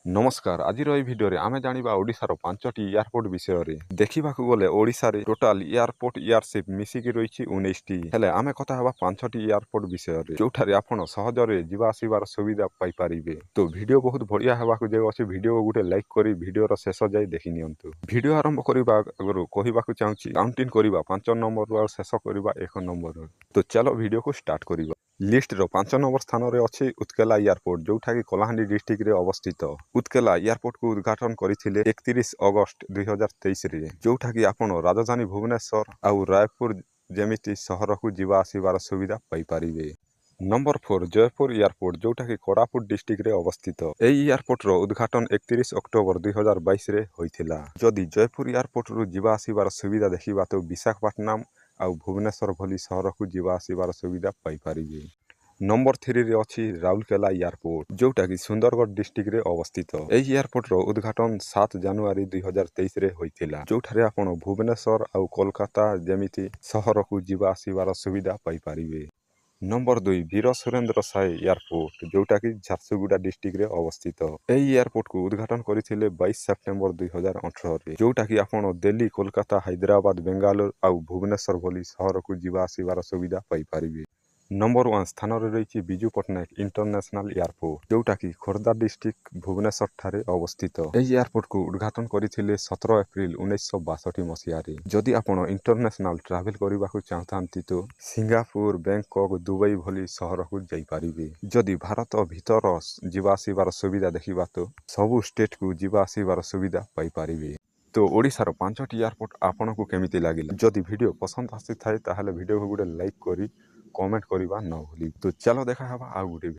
नमस्कार आज भिडियो आमे जानिबा ओडिशार 5टी एयरपोर्ट विषय देखा गले ओडिशारे टोटाल एयरपोर्ट एयरशिप मिसिकी रही 19टी हेले आमे कथा हवा 5टी एयरपोर्ट विषय जोठारे आपण सहजरे जिबा आसीबार सुविधा पाई परिबे। तो वीडियो बहुत बढ़िया हेबाकु जे अछि वीडियो गोटे लाइक करी वीडियोर शेष जाय देखि नियंतु। वीडियो आरंभ करबा आगरु कहिबाकु चाहूची काउंटिंग करबा 5 नंबर रु शेष करबा 1 नंबर। तो चलो वीडियो को स्टार्ट करबा। लिस्ट रो 5 नंबर स्थान रे अछि उत्केला एयरपोर्ट जोठा कि कलाहांडी डिस्ट्रिक्ट रे अवस्थित। उत्केला एयरपोर्ट को उद्घाटन करथिले 31 अगस्त 2023 रे जोठा कि आपण राजधानी भुवनेश्वर आउ रायपुर जेमिति शहर को जीवा आसीबार सुविधा पाई परिबे। नंबर 4 जयपुर एयरपोर्ट जोठा कि कोरापुट डिस्ट्रिक्ट रे अवस्थित। एई एयरपोर्ट रो उद्घाटन 31 अक्टोबर 2022 रे होइथिला। जदि जयपुर एयरपोर्ट रो जीवा आसीबार सुविधा देखिबा तो विशाखापट्टनम आउ भुवनेश्वर भली शहर को जीवा आसीबार सुविधा पाई परिबे। नंबर 3 रे अछि राउरकेला एयरपोर्ट जोटा कि सुंदरगढ़ डिस्ट्रिक्ट रे अवस्थित। एई एयरपोर्ट रो उद्घाटन 7 जनवरी 2023 रे होइथिला जोठारे आपण भुवनेश्वर आउ कोलकाता जेमिति शहर को जीवा आसीबार सुविधा पाई परिबे। नंबर 2 वीर सुरेंद्र साय एयरपोर्ट जोटा कि झारसुगुड़ा डिस्ट्रिक्ट रे अवस्थित। एई एयरपोर्ट को उद्घाटन करथिले 22 सेप्टेम्बर 2018 रे जोटा कि आपण दिल्ली कोलकाता हैदराबाद बेंगालुरु आउ भुवनेश्वर भली शहर को जीवा आसीबार सुविधा पाई परिबे। नंबर 1 स्थान रही विजु पट्टनायक इंटरनेशनल एयरपोर्ट जोटा कि खोर्धा डिस्ट्रिक्ट भुवनेश्वर ठारे अवस्थित। एई एयरपोर्ट को उद्घाटन करथिले 17 एप्रिल 1962 मसीहा रे। जदि आपण इंटरनेशनल ट्रैवल करबाकू चाहतांती तो सिंगापुर बैंकॉक दुबई भली शहर को जाई परिबे। जदि भारत भीतर जीवा आसीबार सुविधा देखिबा तो सबु स्टेट को जीवा आसीबार सुविधा पाई परिबे। तो ओडिशार 5टी एयरपोर्ट आपनको केमिति लागिला जदि वीडियो पसंद आसी थाए ताहले वीडियो को गोटे लाइक करी कमेंट करबा न भूली। तो चलो देखा हवा आ गुटे।